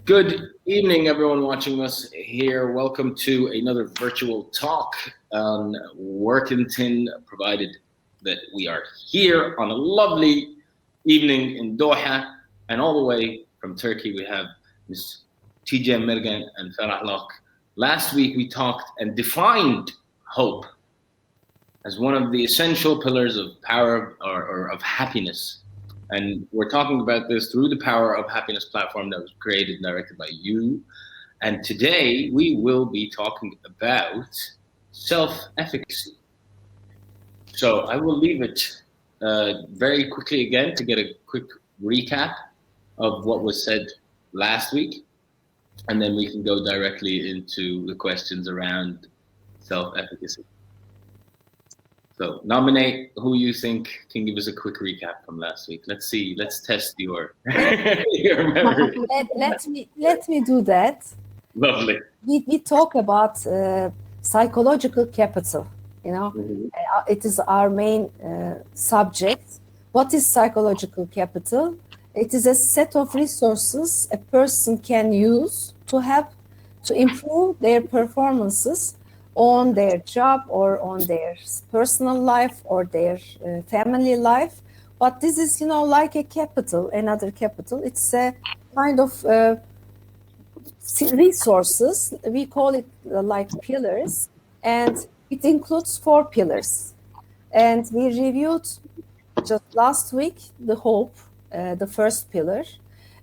Good evening, everyone watching us here. Welcome to another virtual talk on Workington, provided that we are here on a lovely evening in Doha. And all the way from Turkey, we have Ms. Tijen Mergan and Farah Lok. Last week, we talked and defined hope as one of the essential pillars of power or of happiness. And we're talking about this through the Power of Happiness platform that was created and directed by you. And today we will be talking about self-efficacy. So I will leave it very quickly again to get a quick recap of what was said last week. And then we can go directly into the questions around self-efficacy. So nominate who you think can give us a quick recap from last week. Let's see. Let's test your memory. Let me do that. Lovely. We talk about psychological capital. It is our main subject. What is psychological capital? It is a set of resources a person can use to improve their performances on their job or on their personal life or their family life. But this is, like a capital, another capital. It's a kind of resources. We call it like pillars, and it includes 4 pillars. And we reviewed just last week the hope, the first pillar.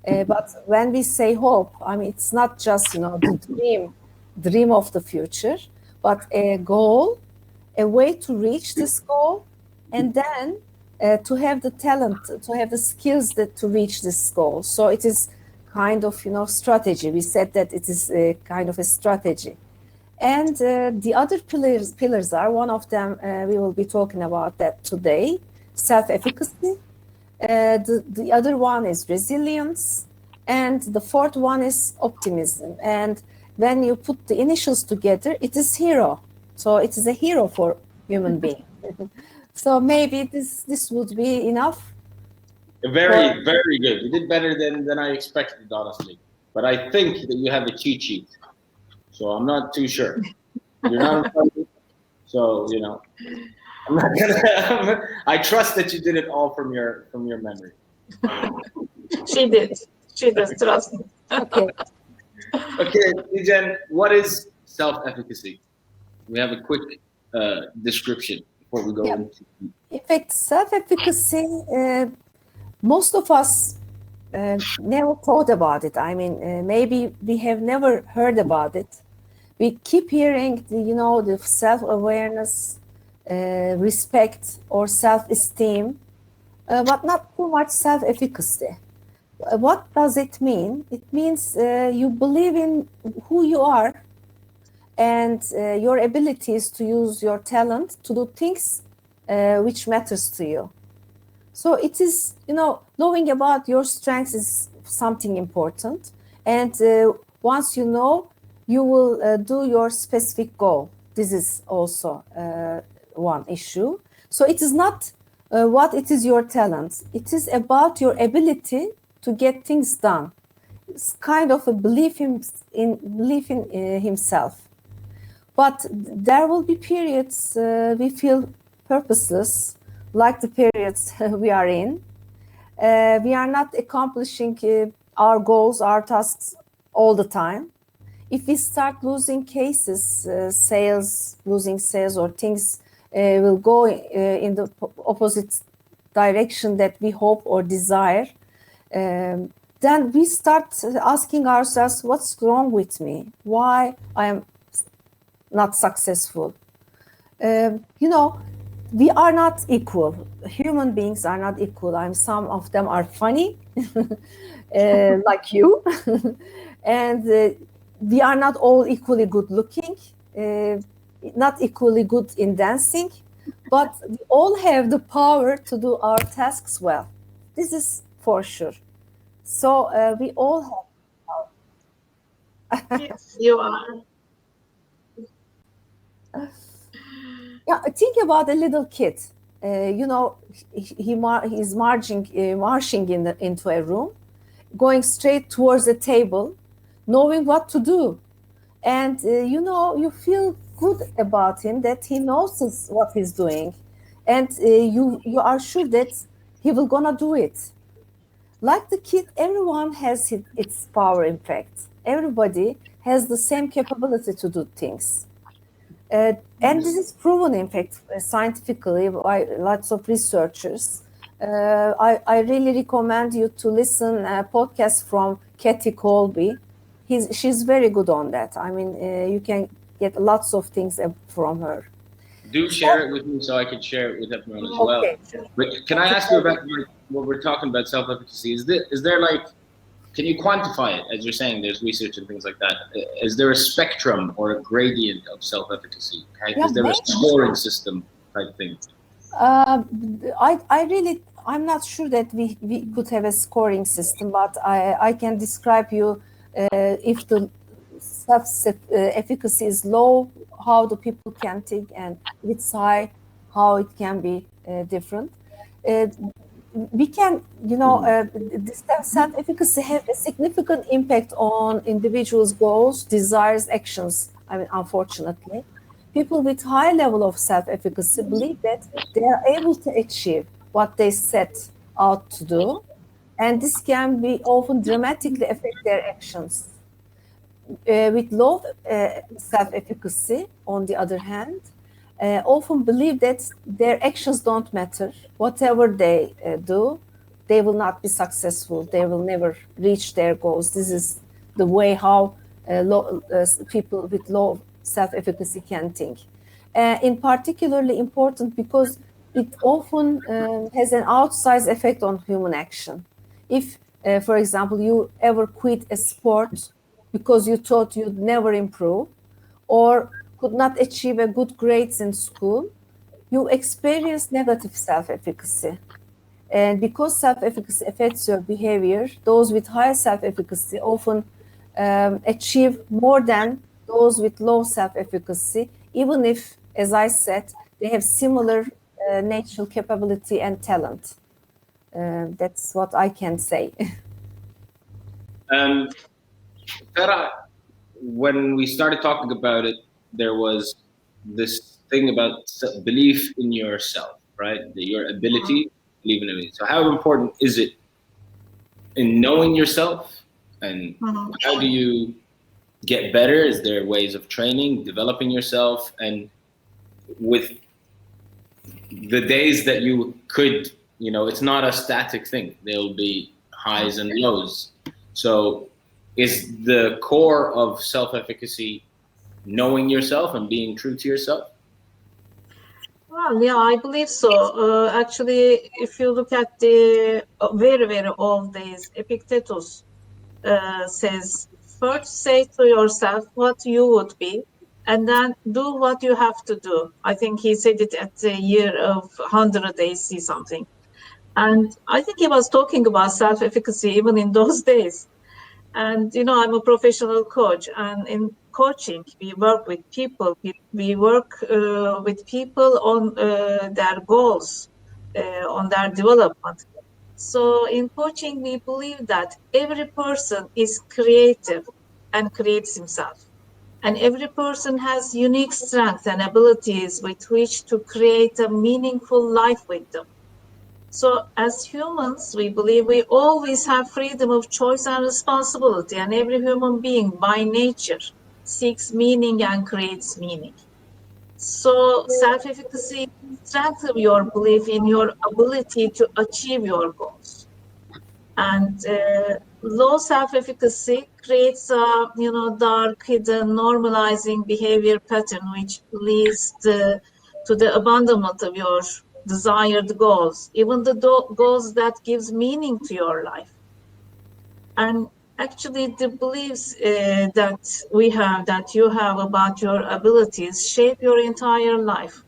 But when we say hope, I mean, it's not just, the dream of the future, but a goal, a way to reach this goal, and then to have the talent, to have the skills to reach this goal. So it is kind of, strategy. We said that it is a kind of a strategy. And the other pillars are, one of them, we will be talking about that today, self-efficacy. The other one is resilience. And the fourth one is optimism. And when you put the initials together, it is hero. So it is a hero for human being. So maybe this would be enough. Very, very good. You did better than I expected, honestly. But I think that you have a cheat sheet. So I'm not too sure. You're not in front of me. So, I'm not gonna I trust that you did it all from your memory. She did, trust me. Okay. Okay, Tijen, what is self-efficacy? We have a quick description before we go into. In fact, self-efficacy, most of us never thought about it. I mean, maybe we have never heard about it. We keep hearing, the self-awareness, respect, or self-esteem, but not too much self-efficacy. What does it mean? It means you believe in who you are and your abilities to use your talent to do things which matters to you. So it is, knowing about your strengths is something important. And once you know, you will do your specific goal. This is also one issue. So it is not what it is your talent. It is about your ability to get things done. It's kind of a belief in himself. But there will be periods we feel purposeless, like the periods we are in. We are not accomplishing our goals, our tasks all the time. If we start losing cases, losing sales or things will go in the opposite direction that we hope or desire, then we start asking ourselves, what's wrong with me? Why I am not successful? We are not equal. Human beings are not equal. Some of them are funny, like you, and we are not all equally good looking, not equally good in dancing, but we all have the power to do our tasks well. This is for sure. So we all have. Yes, you are. Yeah, think about a little kid. He's marching into a room, going straight towards a table, knowing what to do. And you feel good about him, that he knows what he's doing, and you are sure that he will gonna do it. Like the kid, everyone has its power. In fact, everybody has the same capability to do things. And this is proven, in fact, scientifically by lots of researchers. I really recommend you to listen a podcast from Kathy Colby. She's very good on that. I mean, you can get lots of things from her. Do share it with me so I can share it with everyone as well. Okay. But can I ask you about what we're talking about, self-efficacy? Is there like, can you quantify it? As you're saying, there's research and things like that. Is there a spectrum or a gradient of self-efficacy? Is there a scoring system type thing? I'm not sure that we could have a scoring system, but I can describe you if the self-efficacy is low, how the people can think, and if it's high, how it can be different. We can, this self-efficacy have a significant impact on individuals' goals, desires, actions. I mean, unfortunately, people with high level of self-efficacy believe that they are able to achieve what they set out to do, and this can be often dramatically affect their actions. With low self-efficacy, on the other hand, often believe that their actions don't matter. Whatever they do, they will not be successful. They will never reach their goals. This is the way how people with low self-efficacy can think. In particularly important because it often has an outsized effect on human action. If, for example, you ever quit a sport because you thought you'd never improve, or could not achieve a good grades in school, you experience negative self-efficacy. And because self-efficacy affects your behavior, those with high self-efficacy often achieve more than those with low self-efficacy, even if, as I said, they have similar natural capability and talent. That's what I can say. Farah, when we started talking about it, there was this thing about belief in yourself, right? Your ability to believe in it. So how important is it in knowing yourself, and how do you get better? Is there ways of training, developing yourself? And with the days that you could, it's not a static thing. There'll be highs and lows. So is the core of self-efficacy knowing yourself and being true to yourself? Well, yeah, I believe so. Actually, if you look at the very, very old days, Epictetus says, first say to yourself what you would be, and then do what you have to do. I think he said it at the year of 100 AC something. And I think he was talking about self-efficacy even in those days. And, I'm a professional coach, and in coaching, we work with people. We work with people on their goals, on their development. So in coaching, we believe that every person is creative and creates himself. And every person has unique strengths and abilities with which to create a meaningful life with them. So as humans, we believe we always have freedom of choice and responsibility, and every human being by nature seeks meaning and creates meaning. So self-efficacy strengthens your belief in your ability to achieve your goals. And low self-efficacy creates a dark, hidden, normalizing behavior pattern, which leads to the abandonment of your desired goals, even the goals that gives meaning to your life. And actually, the beliefs that you have about your abilities shape your entire life.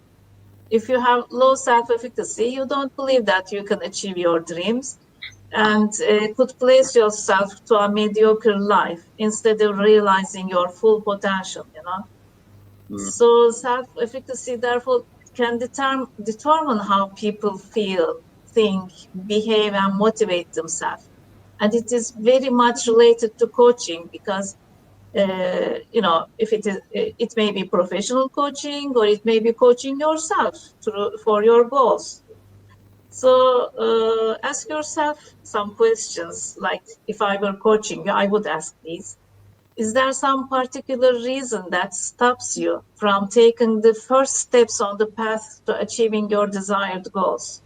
If you have low self-efficacy, you don't believe that you can achieve your dreams, and could place yourself to a mediocre life instead of realizing your full potential, So self-efficacy, therefore, can determine how people feel, think, behave, and motivate themselves. And it is very much related to coaching, because If it may be professional coaching, or it may be coaching yourself for your goals. So ask yourself some questions, like if I were coaching you, I would ask these. Is there some particular reason that stops you from taking the first steps on the path to achieving your desired goals?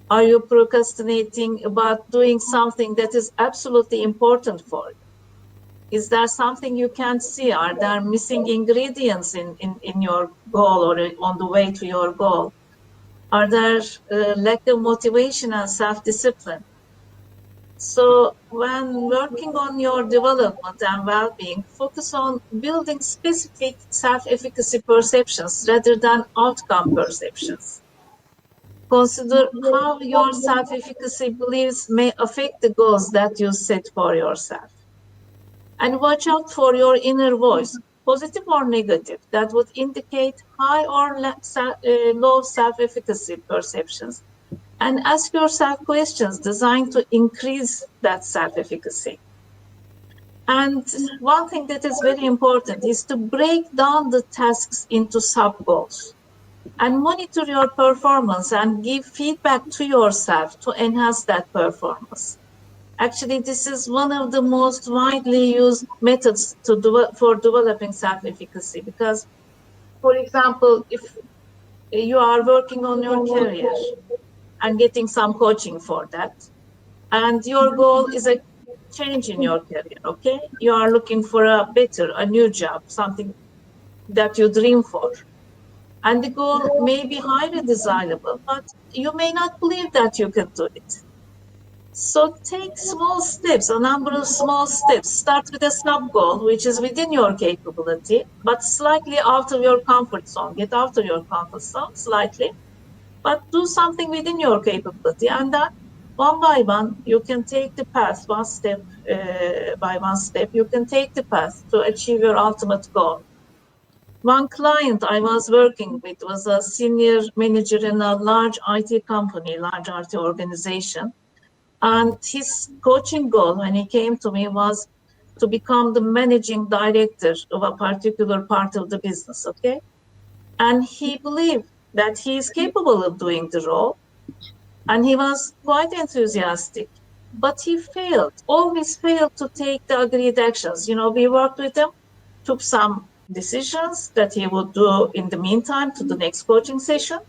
Are you procrastinating about doing something that is absolutely important for you? Is there something you can't see? Are there missing ingredients in your goal or on the way to your goal? Are there lack of motivation and self-discipline? So when working on your development and well-being, focus on building specific self-efficacy perceptions rather than outcome perceptions. Consider how your self-efficacy beliefs may affect the goals that you set for yourself. And watch out for your inner voice, positive or negative, that would indicate high or low self-efficacy perceptions. And ask yourself questions designed to increase that self-efficacy. And one thing that is very important is to break down the tasks into sub-goals and monitor your performance and give feedback to yourself to enhance that performance. Actually, this is one of the most widely used methods for developing self-efficacy because, for example, if you are working on your career and getting some coaching for that, and your goal is a change in your career, okay? You are looking for a new job, something that you dream for. And the goal may be highly desirable, but you may not believe that you can do it. So take small steps, a number of small steps. Start with a sub goal, which is within your capability, but slightly out of your comfort zone. Get out of your comfort zone slightly, but do something within your capability. And then one by one, you can take the path, one step by one step, you can take the path to achieve your ultimate goal. One client I was working with was a senior manager in a large IT company, large IT organization. And his coaching goal when he came to me was to become the managing director of a particular part of the business, okay? And he believed that he is capable of doing the role, and he was quite enthusiastic. But he failed, always failed to take the agreed actions. We worked with him, took some decisions that he would do in the meantime to the next coaching session,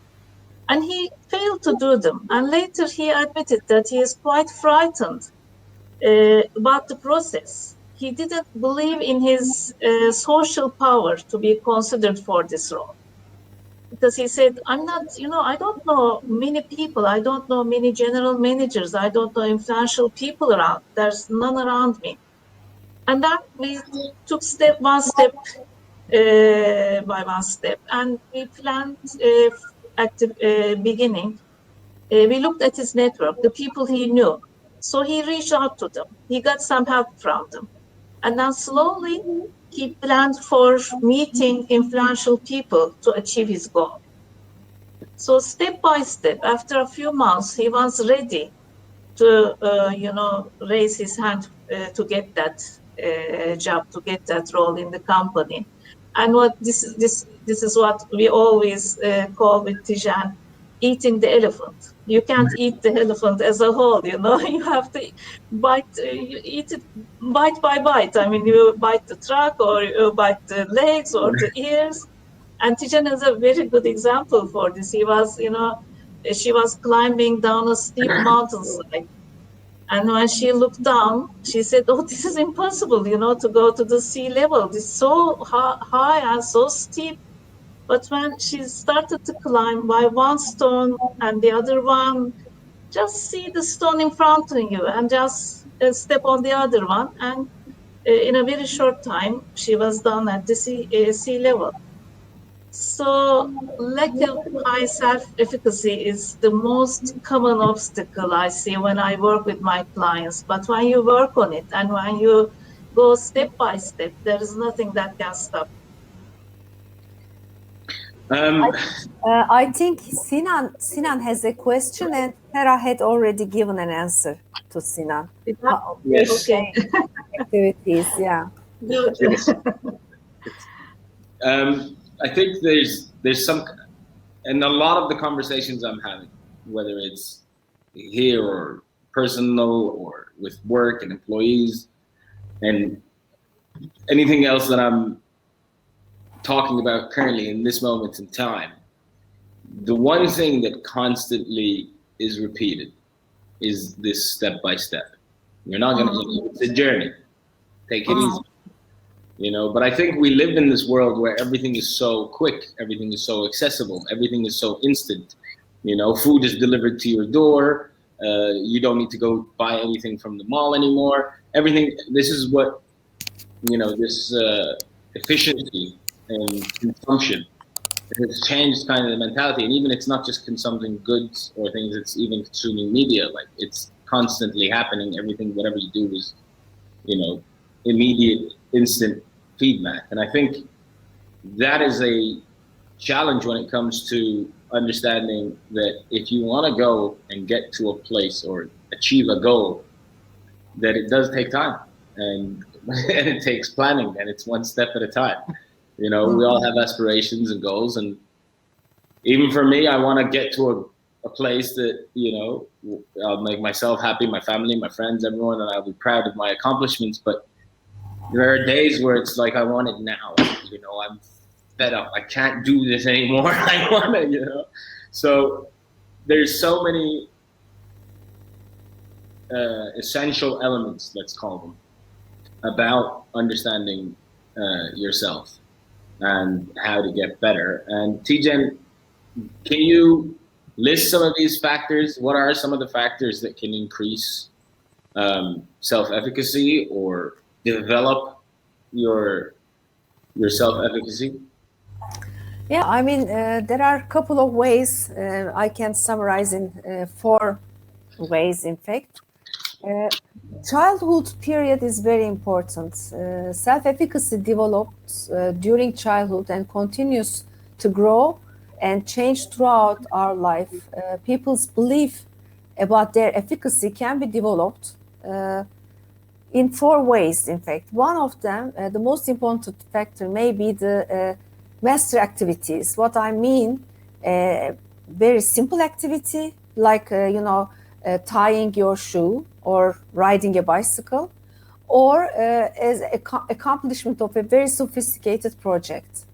and he failed to do them. And later he admitted that he is quite frightened about the process. He didn't believe in his social power to be considered for this role. Because he said, I'm not, I don't know many people. I don't know many general managers. I don't know influential people around. There's none around me. And then we took one step by one step. And we planned at the beginning. We looked at his network, the people he knew. So he reached out to them. He got some help from them. And then slowly he planned for meeting influential people to achieve his goal. So step by step, after a few months, he was ready to, raise his hand to get that job, to get that role in the company. And what this is what we always call with Tijan, eating the elephant. You can't eat the elephant as a whole, you have to you eat it bite by bite. I mean, you bite the trunk, or you bite the legs or the ears. And Tijan is a very good example for this. She was climbing down a steep mountainside. And when she looked down, she said, oh, this is impossible, to go to the sea level. It's so high and so steep. But when she started to climb by one stone and the other one, just see the stone in front of you and just step on the other one. And in a very short time, she was done at the sea level. So lack of high self-efficacy is the most common obstacle I see when I work with my clients. But when you work on it and when you go step by step, there is nothing that can stop. I think Sinan has a question, and Hera had already given an answer to Sinan. Yes. Okay. Activities, yeah. Yes. I think there's some, and a lot of the conversations I'm having, whether it's here or personal or with work and employees and anything else that I'm talking about currently in this moment in time, the one thing that constantly is repeated is this step by step. You're not gonna, it's a journey. Take it easy. You know, but I think we live in this world where everything is so quick, everything is so accessible, everything is so instant. You know, food is delivered to your door. You don't need to go buy anything from the mall anymore. Everything, this is what, you know, this efficiency and consumption, it has changed kind of the mentality. And even it's not just consuming goods or things, it's even consuming media. Like it's constantly happening. Everything, whatever you do is, you know, immediate, instant feedback. And I think that is a challenge when it comes to understanding that if you want to go and get to a place or achieve a goal, that it does take time and and it takes planning, and it's one step at a time. You know, we all have aspirations and goals, and even for me, I want to get to a place that, you know, I'll make myself happy, my family, my friends, everyone, and I'll be proud of my accomplishments. But there are days where it's like I want it now. You know, I'm fed up. I can't do this anymore. I want it, you know. So there's so many essential elements, let's call them, about understanding yourself and how to get better. And Tijen, can you list some of these factors? What are some of the factors that can increase self-efficacy or develop your self-efficacy? Yeah, I mean, there are a couple of ways I can summarize in 4 ways, in fact. Childhood period is very important. Self-efficacy develops during childhood and continues to grow and change throughout our life. People's belief about their efficacy can be developed in 4 ways, in fact. One of them, the most important factor, may be the master activities. What I mean, very simple activity, like, you know, tying your shoe or riding a bicycle, or as accomplishment of a very sophisticated project.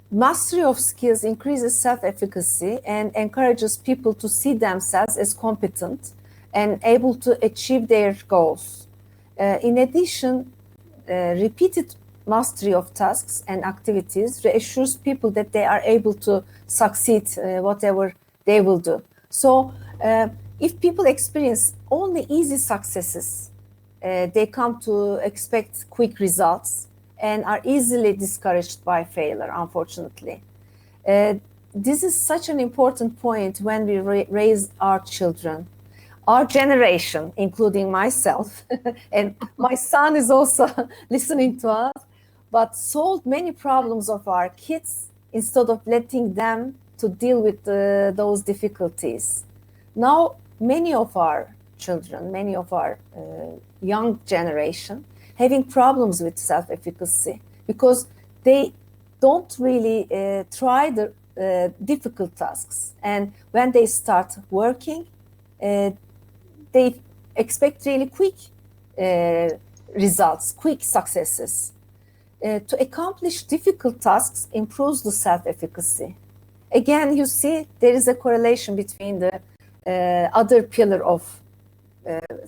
Mastery of skills increases self-efficacy and encourages people to see themselves as competent and able to achieve their goals. In addition, repeated mastery of tasks and activities reassures people that they are able to succeed whatever they will do. So if people experience only easy successes, they come to expect quick results and are easily discouraged by failure, unfortunately. This is such an important point when we raise our children. Our generation, including myself, and my son is also listening to us, but solved many problems of our kids instead of letting them to deal with those difficulties. Now, many of our children, many of our young generation, having problems with self-efficacy because they don't really try the difficult tasks. And when they start working, they expect really quick results, quick successes. To accomplish difficult tasks improves the self-efficacy. Again, you see, there is a correlation between the other pillar of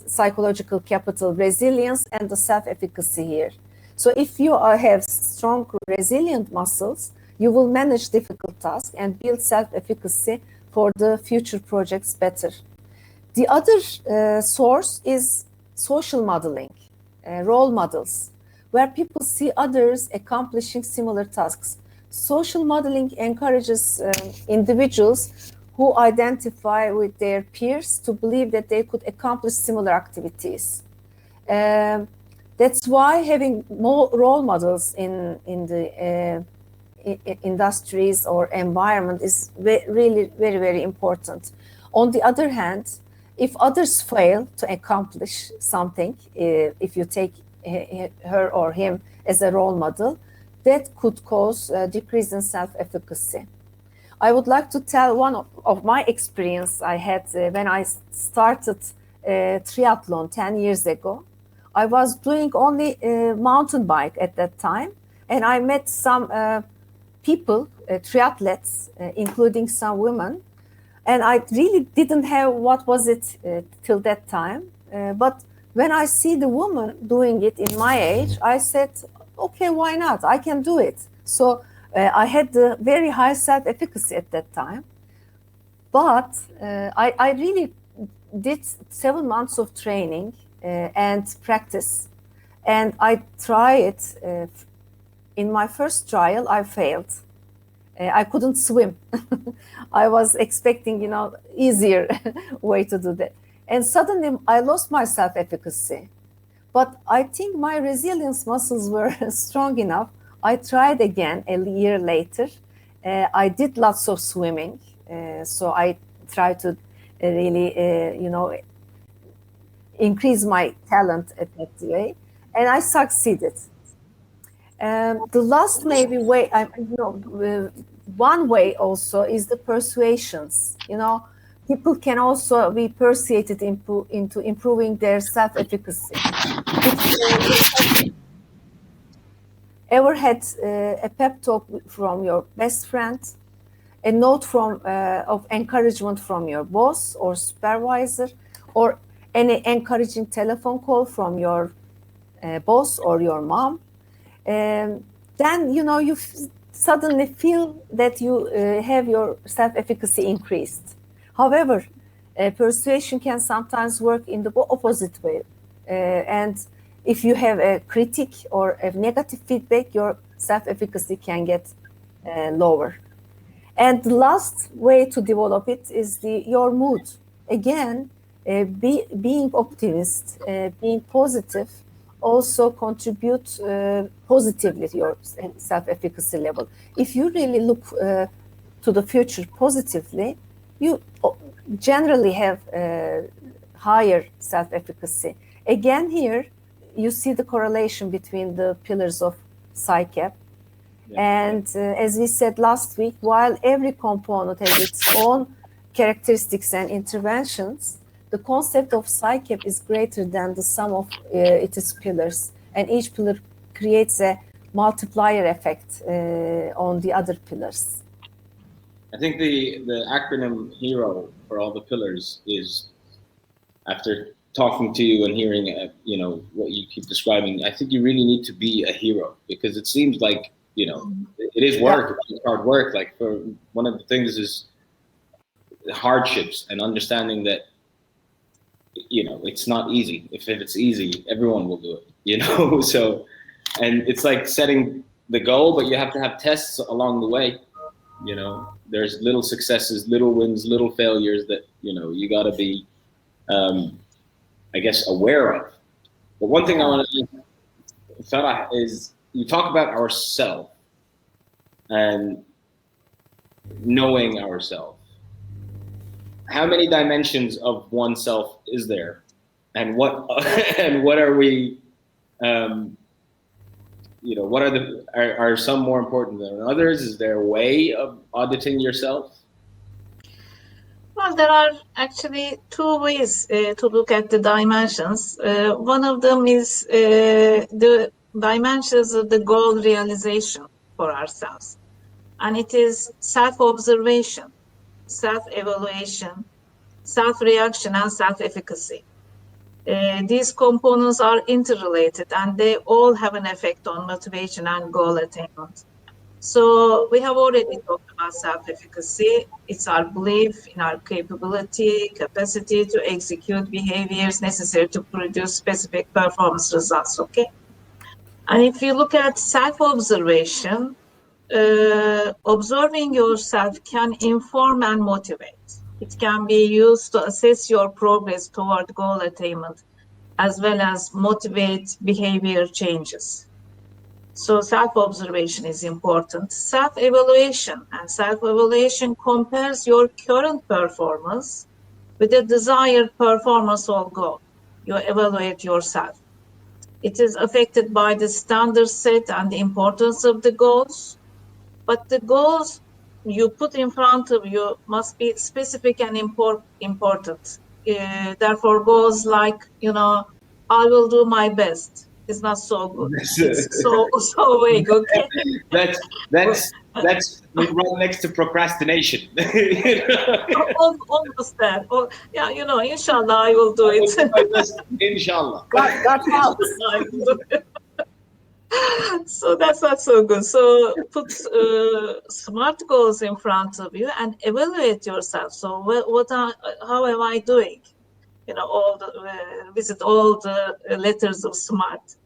psychological capital, resilience, and the self-efficacy here. So if you have strong, resilient muscles, you will manage difficult tasks and build self-efficacy for the future projects better. The other source is social modeling, role models, where people see others accomplishing similar tasks. Social modeling encourages individuals who identify with their peers to believe that they could accomplish similar activities. That's why having more role models in the industries or environment is really very, very important. On the other hand, if others fail to accomplish something, if you take her or him as a role model, that could cause a decrease in self-efficacy. I would like to tell one of my experience I had when I started triathlon 10 years ago. I was doing only mountain bike at that time, and I met some people, triathletes, including some women, and I really didn't have what was it till that time. But when I see the woman doing it in my age, I said, okay, why not? I can do it. So I had the very high self-efficacy at that time. But I really did 7 months of training and practice. And I tried it. In my first trial, I failed. I couldn't swim. I was expecting, easier way to do that. And suddenly I lost my self-efficacy. But I think my resilience muscles were strong enough. I tried again a year later. I did lots of swimming. So I tried to really, increase my talent at that way. And I succeeded. The last maybe way, one way also is the persuasions. People can also be persuaded into improving their self-efficacy. Ever had a pep talk from your best friend, a note of encouragement from your boss or supervisor, or any encouraging telephone call from your boss or your mom? Then you suddenly feel that you have your self-efficacy increased. However, persuasion can sometimes work in the opposite way. And if you have a critic or a negative feedback, your self-efficacy can get lower. And the last way to develop it is your mood. Again, being optimist, being positive, also contribute positively to your self-efficacy level. If you really look to the future positively, you generally have higher self-efficacy. Again, here you see the correlation between the pillars of PSYCAP. And as we said last week, while every component has its own characteristics and interventions, the concept of PSYCAP is greater than the sum of its pillars, and each pillar creates a multiplier effect on the other pillars. I think the acronym HERO for all the pillars is, after talking to you and hearing what you keep describing, I think you really need to be a hero, because it seems like it is work, it's hard work. Like, for one of the things is hardships and understanding that it's not easy. If it's easy, everyone will do it, so, and it's like setting the goal, but you have to have tests along the way. There's little successes, little wins, little failures that you got to be I guess aware of. But one thing I want to Farah, is you talk about ourself and knowing ourselves. How many dimensions of oneself is there, and what are we? What are some more important than others? Is there a way of auditing yourself? Well, there are actually two ways to look at the dimensions. One of them is the dimensions of the goal realization for ourselves, and it is self-observation, self-evaluation, self-reaction, and self-efficacy. These components are interrelated, and they all have an effect on motivation and goal attainment. So we have already talked about self-efficacy. It's our belief in our capacity to execute behaviors necessary to produce specific performance results, okay? And if you look at self-observation, observing yourself can inform and motivate. It can be used to assess your progress toward goal attainment, as well as motivate behavior changes. So self-observation is important. Self-evaluation, and self-evaluation compares your current performance with a desired performance or goal. You evaluate yourself. It is affected by the standard set and the importance of the goals. But the goals you put in front of you must be specific and important. Therefore, goals like, I will do my best is not so good. It's so vague, okay? That's right next to procrastination. Almost that. Or, yeah, inshallah, I will do it. Inshallah. God helps. So that's not so good. So put smart goals in front of you and evaluate yourself. So how am I doing? Visit all the letters of SMART.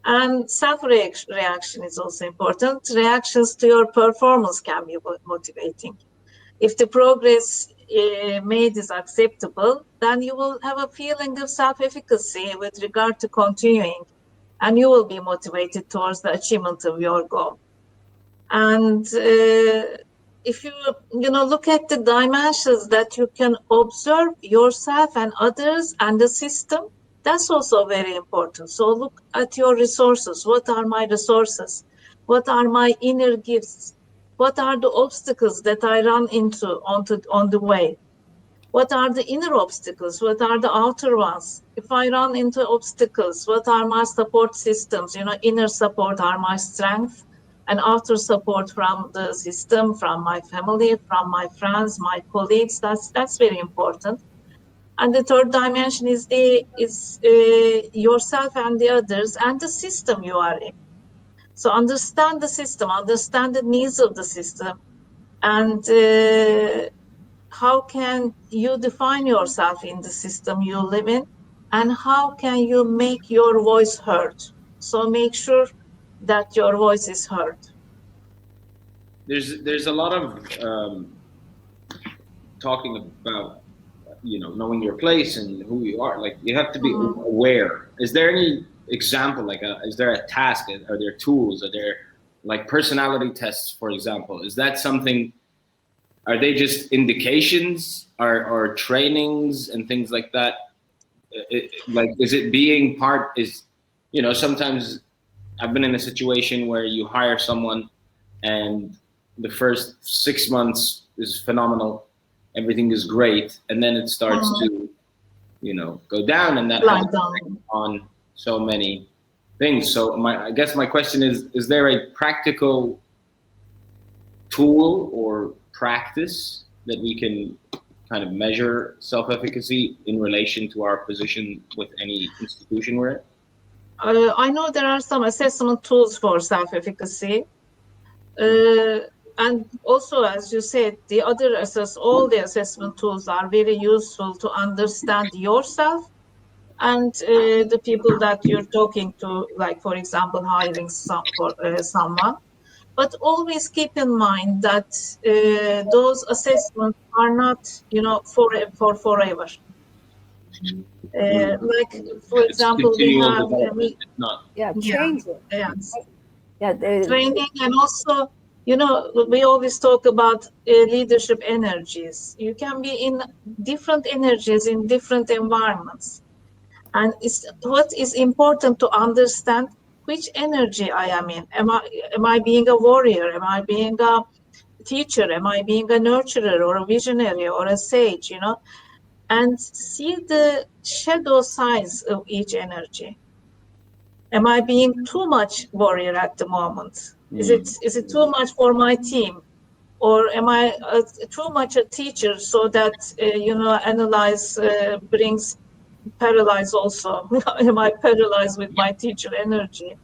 And self-reaction is also important. Reactions to your performance can be motivating. If the progress made is acceptable, then you will have a feeling of self-efficacy with regard to continuing, and you will be motivated towards the achievement of your goal. And if you look at the dimensions that you can observe yourself and others and the system, that's also very important. So look at your resources. What are my resources? What are my inner gifts? What are the obstacles that I run into on the way? What are the inner obstacles? What are the outer ones? If I run into obstacles, what are my support systems? Inner support are my strength, and outer support from the system, from my family, from my friends, my colleagues. That's very important. And the third dimension is yourself and the others and the system you are in. So understand the system, understand the needs of the system, and how can you define yourself in the system you live in, and how can you make your voice heard? So make sure that your voice is heard. There's a lot of talking about knowing your place and who you are. Like, you have to be aware. Is there any example, like is there a task? Are there tools? Are there like personality tests, for example? Is that something? Are they just indications or trainings and things like that? Is it being part? Sometimes I've been in a situation where you hire someone and the first 6 months is phenomenal, everything is great, and then it starts to go down, and that happens on so many things. So I guess my question is there a practical tool or practice that we can kind of measure self-efficacy in relation to our position with any institution we're in? I know there are some assessment tools for self-efficacy. And also, as you said, all the assessment tools are very useful to understand yourself and the people that you're talking to, like, for example, hiring someone. But always keep in mind that those assessments are not, for forever. Like, for example, we have changing. Yes. Yeah, Training, and also, we always talk about leadership energies. You can be in different energies in different environments, and what is important to understand which energy I am in. Am I being a warrior? Am I being a teacher? Am I being a nurturer or a visionary or a sage? And see the shadow sides of each energy. Am I being too much warrior at the moment? Is it too much for my team? Or am I too much a teacher, so that, analyze brings paralyze also? Am I paralyzed with my teacher energy?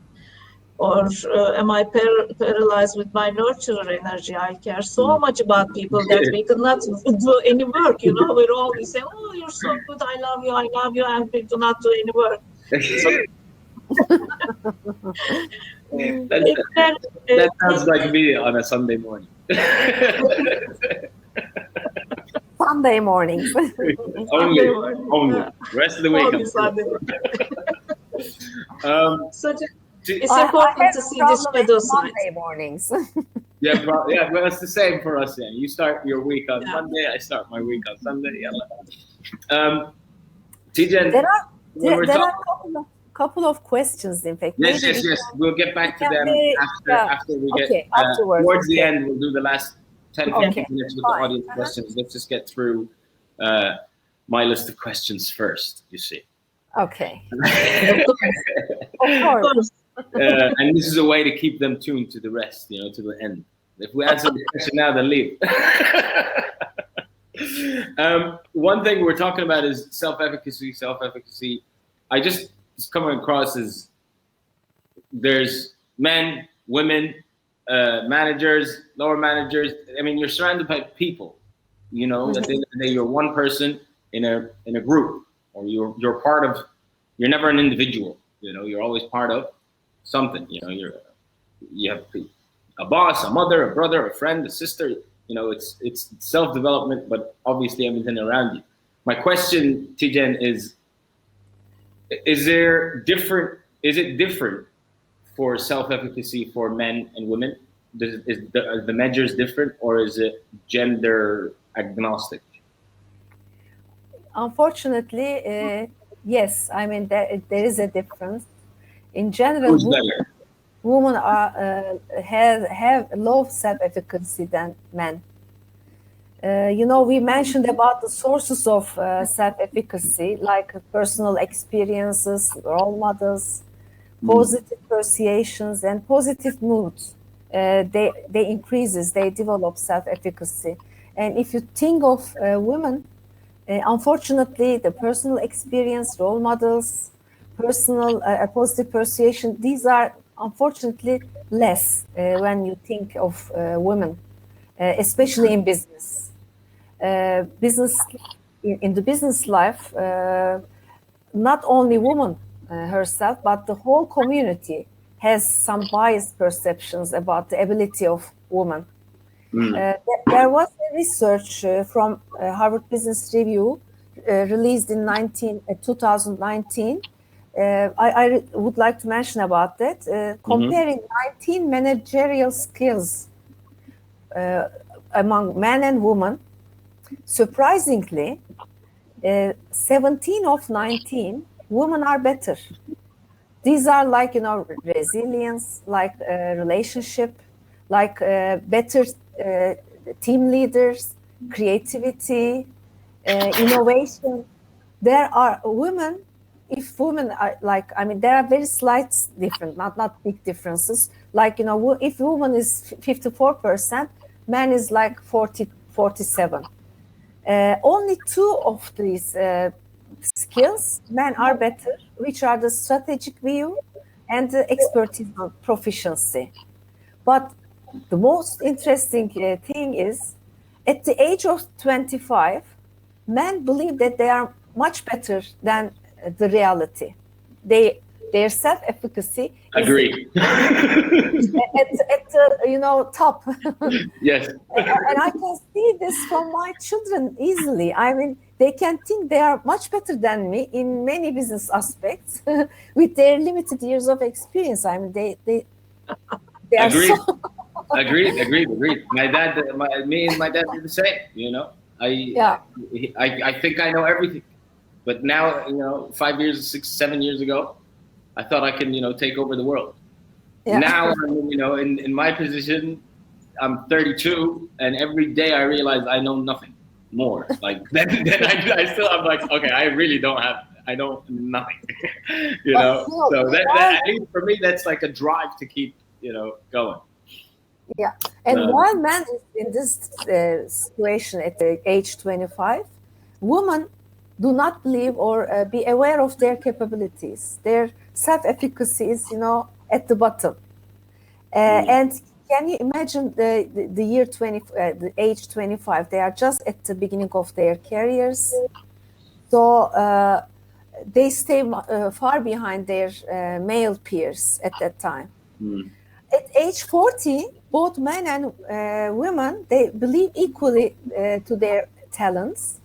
Or am I paralyzed with my nurturer energy? I care so much about people that we cannot do any work. We're always saying, oh, you're so good, I love you, and we do not do any work. So, that sounds like me on a Sunday morning. Sunday mornings. only. Rest of the week. It's important to see the shadow side. Monday mornings. Well, it's the same for us. Yeah, you start your week on Monday. I start my week on Sunday. Tijen, there are a couple of questions, in fact. Yes, Maybe yes. We'll get back to them after we get afterwards. towards the end. We'll do the last 10, 15 Okay. minutes with the audience questions. Let's just get through my list of questions first, you see. Okay. Of course. And this is a way to keep them tuned to the rest, to the end. If we answer the question now, then leave. One thing we're talking about is self-efficacy. I just coming across is there's men, women, managers, lower managers. I mean, you're surrounded by people. At the end of the day, you're one person in a group, or you're part of. You're never an individual. You're always part of something. You have a boss, a mother, a brother, a friend, a sister. It's self-development, but obviously everything around you. My question, Tijen, is it different for self-efficacy for men and women? Are the measures different, or is it gender agnostic? Unfortunately, yes. I mean, there is a difference. In general, Who's better? women have low self-efficacy than men. We mentioned about the sources of self-efficacy, like personal experiences, role models, positive persuasions, and positive moods. They develop self-efficacy. And if you think of women, unfortunately, the personal experience, role models, personal positive persuasion, these are unfortunately less when you think of women, especially in business. In the business life, not only woman herself, but the whole community has some biased perceptions about the ability of women. There was a research from Harvard Business Review released in 2019. I would like to mention about that, comparing 19 managerial skills among men and women. Surprisingly, 17 of 19 women are better. These are like, resilience, like relationship, like better team leaders, creativity, innovation. There are women. If women are there are very slight difference, not big differences. Like, if woman is 54%, man is like 47. Only 2 of these skills, men are better, which are the strategic view and the expertise and proficiency. But the most interesting thing is, at the age of 25, men believe that they are much better than the reality. Their self-efficacy Agree. at the top. Yes. And I can see this from my children easily. I mean, they can think they are much better than me in many business aspects with their limited years of experience. I mean, they are Agreed. so... Agreed. Me and my dad did the same. I think I know everything, but now 5 years, 6, 7 years ago, I thought I can take over the world. Yeah. Now I'm in my position, I'm 32, and every day I realize I know nothing more. Like then I'm like, okay, I know nothing. So that I think for me that's like a drive to keep going. Yeah, and while man is in this situation at the age 25, women do not believe or be aware of their capabilities. Their self-efficacy is, at the bottom. And can you imagine the year the age 25? They are just at the beginning of their careers, so they stay far behind their male peers at that time. At age 40, both men and women, they believe equally to their talents.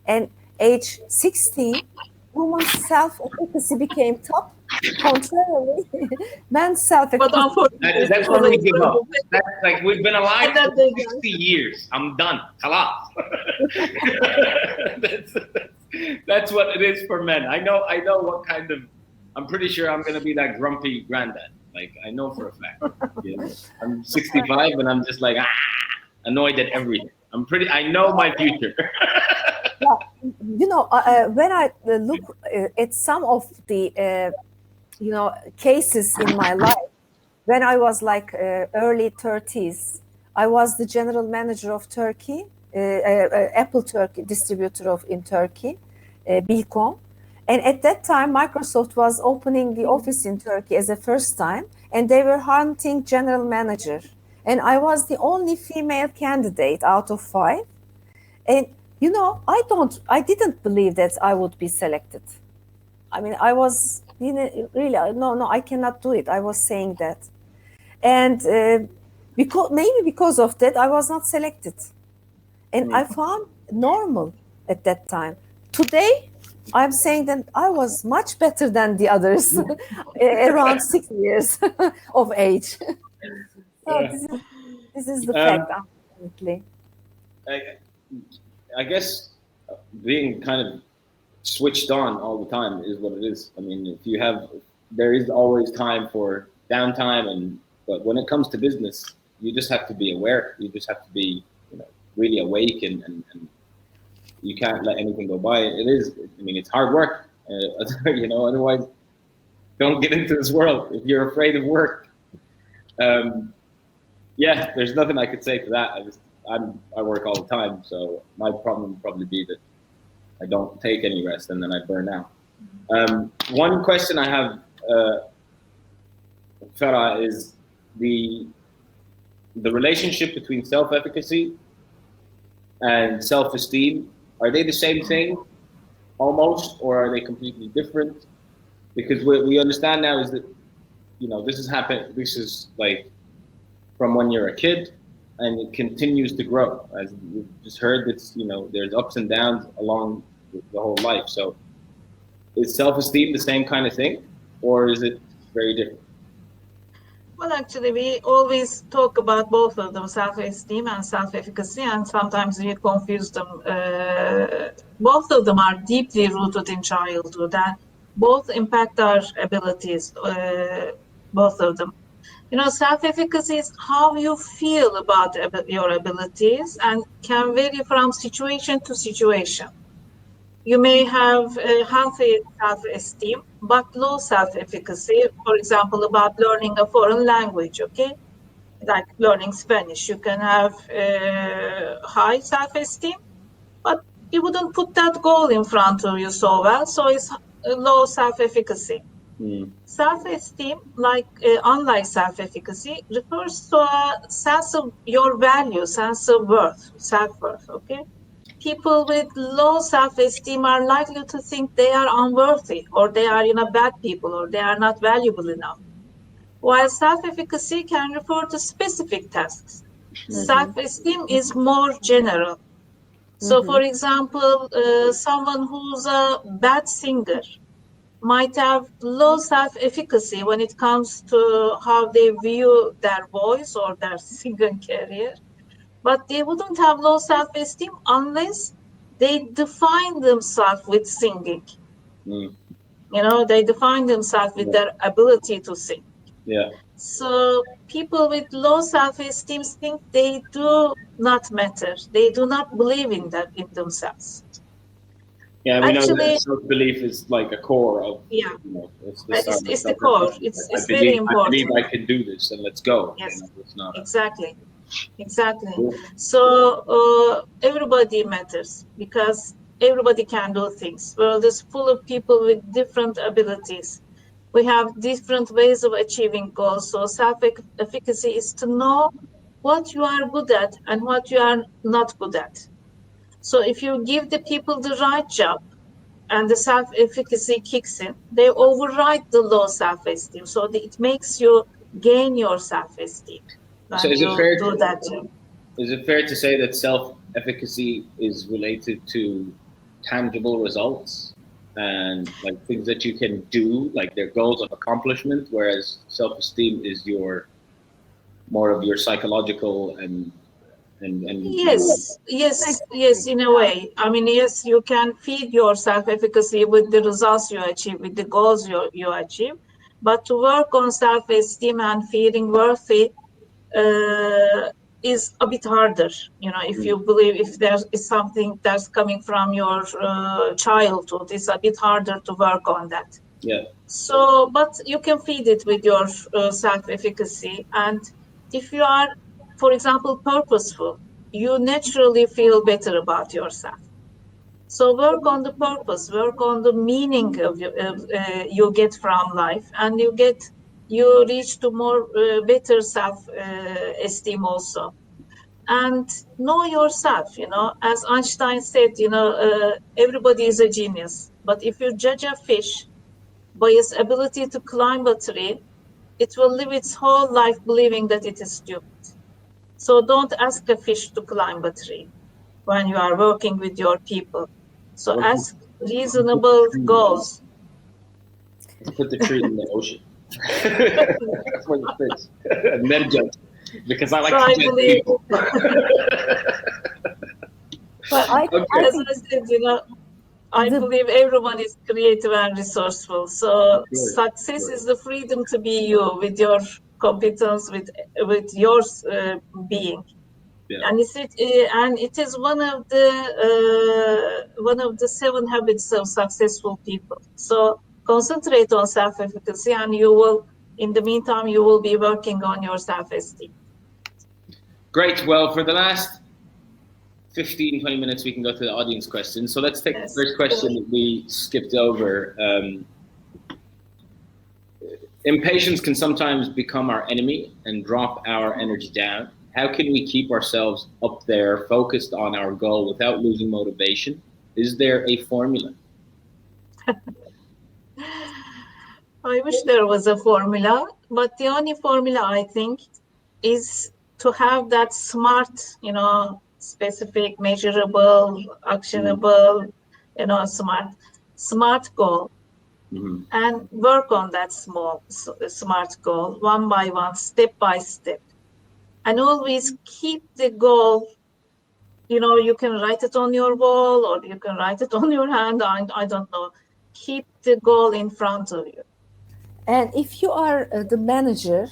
And age 60, women's self-efficacy became top. Contrarily, men's self-efficacy. That's when we give up. That's like we've been alive for 60 years. I'm done. Halas. That's what it is for men. I know what kind of I'm pretty sure I'm gonna be that grumpy granddad. Like I know for a fact. You know, I'm 65 and I'm just like annoyed at everything. I know my future. Yeah, when I look at some of the cases in my life, when I was like early 30s, I was the general manager of Turkey, Apple Turkey distributor in Turkey, Bilkom. And at that time, Microsoft was opening the office in Turkey as a first time, and they were hunting general manager. And I was the only female candidate out of 5. And I didn't believe that I would be selected. I mean, I was really, no, I cannot do it. I was saying that. And because of that, I was not selected. And I found normal at that time. Today, I'm saying that I was much better than the others around 6 years of age. So this is the fact, unfortunately. I guess being kind of switched on all the time is what it is. I mean, there is always time for downtime, but when it comes to business, you just have to be aware. You just have to be, really awake, and you can't let anything go by. It's hard work, otherwise don't get into this world if you're afraid of work. There's nothing I could say to that. I work all the time, so my problem would probably be that I don't take any rest and then I burn out. One question I have, Farah, is the relationship between self-efficacy and self-esteem. Are they the same thing, almost, or are they completely different? Because what we understand now is that, this is like from when you're a kid, and it continues to grow. As we've just heard, there's ups and downs along the whole life. So is self-esteem the same kind of thing, or is it very different? Well, actually, we always talk about both of them, self-esteem and self-efficacy, and sometimes we confuse them. Both of them are deeply rooted in childhood, and both impact our abilities, both of them. Self-efficacy is how you feel about your abilities and can vary from situation to situation. You may have a healthy self-esteem, but low self-efficacy, for example, about learning a foreign language, okay? Like learning Spanish. You can have high self-esteem, but you wouldn't put that goal in front of you so well, so it's low self-efficacy. Self-esteem, unlike self-efficacy, refers to a sense of your value, sense of worth, self-worth, okay? People with low self-esteem are likely to think they are unworthy, or they are bad people, or they are not valuable enough. While self-efficacy can refer to specific tasks, self-esteem is more general. So, for example, someone who's a bad singer might have low self-efficacy when it comes to how they view their voice or their singing career, but they wouldn't have low self-esteem unless they define themselves with singing. They define themselves with their ability to sing. Yeah. So people with low self-esteem think they do not matter. They do not believe in themselves. Yeah, we know that self-belief is like a core of. Yeah, it's the core. It's very important. I believe I can do this, and let's go. Yes, it's not exactly. So everybody matters because everybody can do things. The world is full of people with different abilities. We have different ways of achieving goals. So self-efficacy is to know what you are good at and what you are not good at. So if you give the people the right job and the self-efficacy kicks in, they override the low self-esteem. So it makes you gain your self-esteem when you do that job. Is it fair to say that self-efficacy is related to tangible results and like things that you can do, like their goals of accomplishment, whereas self-esteem is more of your psychological and and yes, in a way. I mean, yes, you can feed your self-efficacy with the results you achieve, with the goals you achieve, but to work on self-esteem and feeling worthy is a bit harder. You know, if you believe if there is something that's coming from your childhood, it's a bit harder to work on that. yeah. So, but you can feed it with your self-efficacy. And if you are, for example, purposeful, you naturally feel better about yourself. So work on the purpose, work on the meaning of you get from life, and you reach to more better self-esteem also. And know yourself, you know, as Einstein said, you know, everybody is a genius. But if you judge a fish by its ability to climb a tree, it will live its whole life believing that it is stupid. So don't ask a fish to climb a tree when you are working with your people. So Or ask put the reasonable tree, goals. put the tree in the ocean. For the fish. And then judge. Because I So like to I judge believe, people. Well, I Okay. as think I said, you know, I the believe everyone is creative and resourceful. Of So course. success is the freedom to be you with your competence, with your being. Yeah. And it is one of the 7 habits of successful people. So concentrate on self-efficacy, and you will, in the meantime, you will be working on your self-esteem. Great. Well, for the last 15, 20 minutes, we can go to the audience questions. So let's take the Yes. first question that we skipped over. Impatience can sometimes become our enemy and drop our energy down. How can we keep ourselves up there, focused on our goal without losing motivation? Is there a formula? I wish there was a formula, but the only formula I think is to have that smart, you know, specific, measurable, actionable, you know, smart goal, Mm-hmm. and work on that smart goal one by one, step by step, and always keep the goal. You know, you can write it on your wall or you can write it on your hand. I don't know. Keep the goal in front of you. And if you are the manager,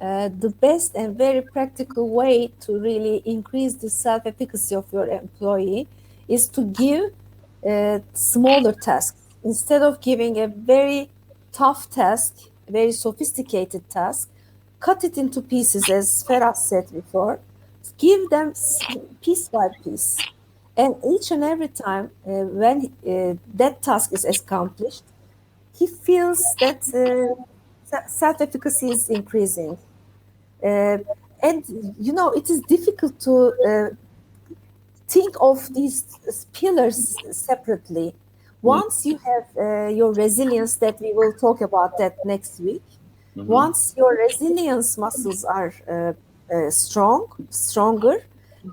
the best and very practical way to really increase the self-efficacy of your employee is to give smaller tasks. Instead of giving a very tough task, a very sophisticated task, cut it into pieces, as Ferhat said before. Give them piece by piece. And each and every time when that task is accomplished, he feels that self-efficacy is increasing. Uh, and you know, it is difficult to think of these pillars separately. Once you have your resilience, that we will talk about that next week. Mm-hmm. Once your resilience muscles are stronger,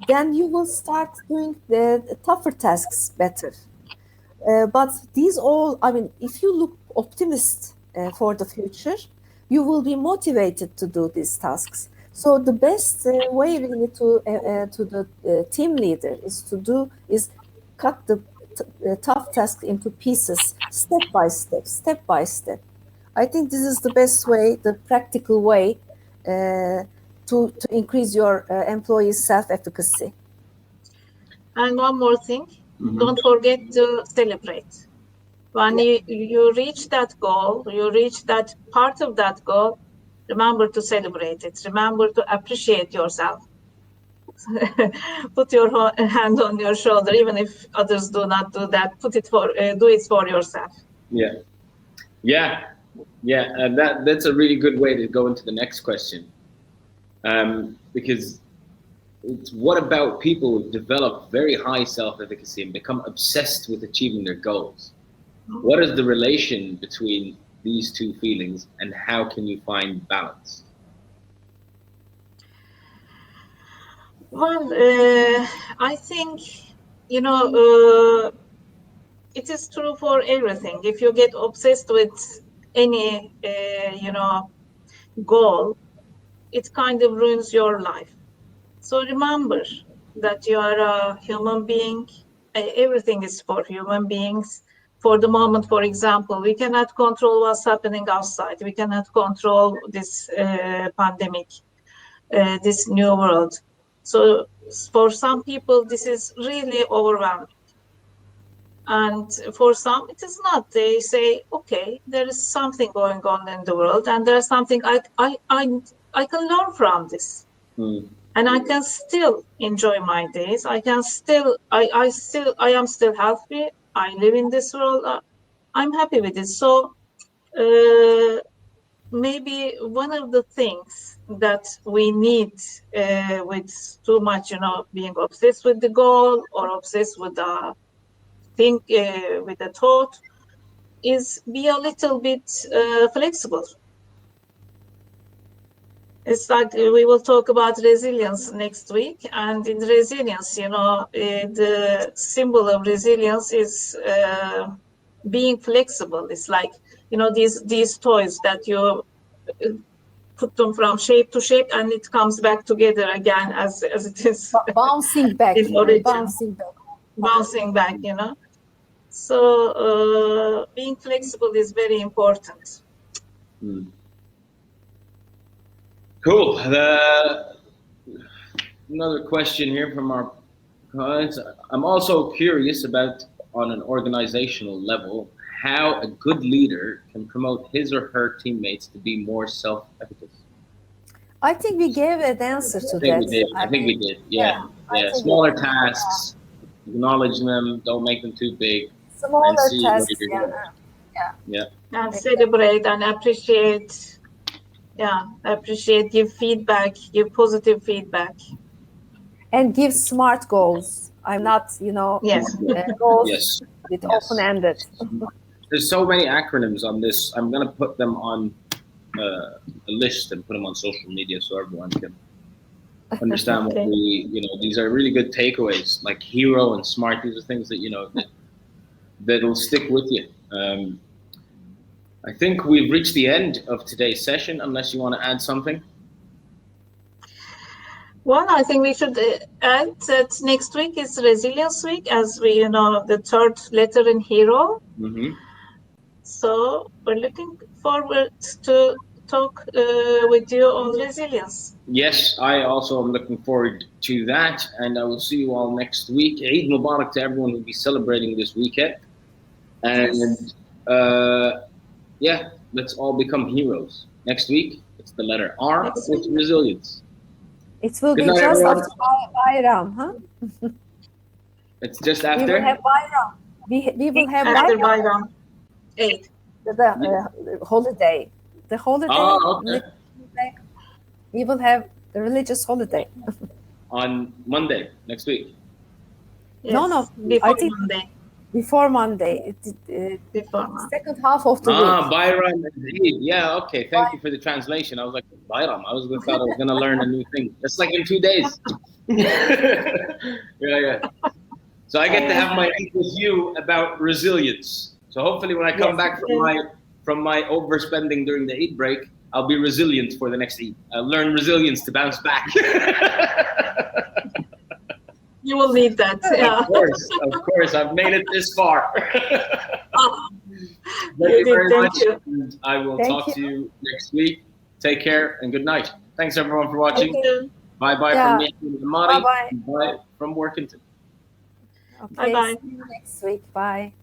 then you will start doing the tougher tasks better. But these all, I mean, if you look optimist for the future, you will be motivated to do these tasks. So the best way really to the team leader is cut the tough task into pieces, step by step. I think this is the best way, the practical way to increase your employees' self-efficacy. And one more thing, Mm-hmm. don't forget to celebrate. When you reach that goal, you reach that part of that goal, remember to celebrate it. Remember to appreciate yourself. Put your hand on your shoulder, even if others do not do that. Do it for yourself. Yeah. Yeah. Yeah. That's a really good way to go into the next question. Because it's what about people who develop very high self-efficacy and become obsessed with achieving their goals? What is the relation between these two feelings, and how can you find balance? Well, I think, you know, it is true for everything. If you get obsessed with any, you know, goal, it kind of ruins your life. So remember, that you are a human being. Everything is for human beings. For the moment, for example, we cannot control what's happening outside. We cannot control this pandemic, this new world. So for some people, this is really overwhelming. And for some, it is not. They say, okay, there is something going on in the world, and there's something I can learn from this. And I can still enjoy my days. I can still, I am still healthy. I live in this world. I'm happy with it. So maybe one of the things that we need with too much, being obsessed with the goal or obsessed with the with the thought, is be a little bit flexible. It's like we will talk about resilience next week, and in resilience, the symbol of resilience is being flexible. It's like, these toys that you put them from shape to shape, and it comes back together again as it is bouncing back, in origin. bouncing back, So being flexible is very important. Cool. Another question here from our clients. I'm also curious about, on an organizational level, how a good leader can promote his or her teammates to be more self-efficacious. I think we gave an answer to that. I think we did. Yeah. Smaller tasks, acknowledge them, don't make them too big. Smaller tasks, yeah. And celebrate and appreciate. Yeah, appreciate, give feedback, give positive feedback. And give smart goals. I'm not, goals with open-ended. There's so many acronyms on this. I'm going to put them on a list and put them on social media so everyone can understand what these are really good takeaways, like hero and smart. These are things that, that'll stick with you. I think we've reached the end of today's session, unless you want to add something. Well, I think we should add that next week is Resilience Week, as we, the third letter in hero. Mm-hmm. So we're looking forward to talk with you on resilience. Yes, I also am looking forward to that, and I will see you all next week. Eid Mubarak to everyone who'll be celebrating this weekend. And let's all become heroes. Next week, it's the letter R, it's resilience. It will be just everyone. After Bayram, huh? It's just after? We will have Bayram. We will have after Bayram. 8. The holiday. The holiday. Oh, okay. We will have the religious holiday. On Monday, next week? Yes. No. Before Monday. Before Monday. Before Monday. Second half of the week. Bayram indeed. Yeah, okay. Thank you for the translation. I was like, Bayram. I thought I was going to learn a new thing. That's like in 2 days. Yeah. So I get to have my Eid with you about resilience. So hopefully when I come back from my overspending during the Eid break, I'll be resilient for the next Eid. I'll learn resilience to bounce back. You will need that. Yeah. Of course. I've made it this far. Thank you very much. And I will talk to you next week. Take care and good night. Thanks everyone for watching. Bye-bye from me and Amari. Bye from Workington. Okay, see you next week. Bye.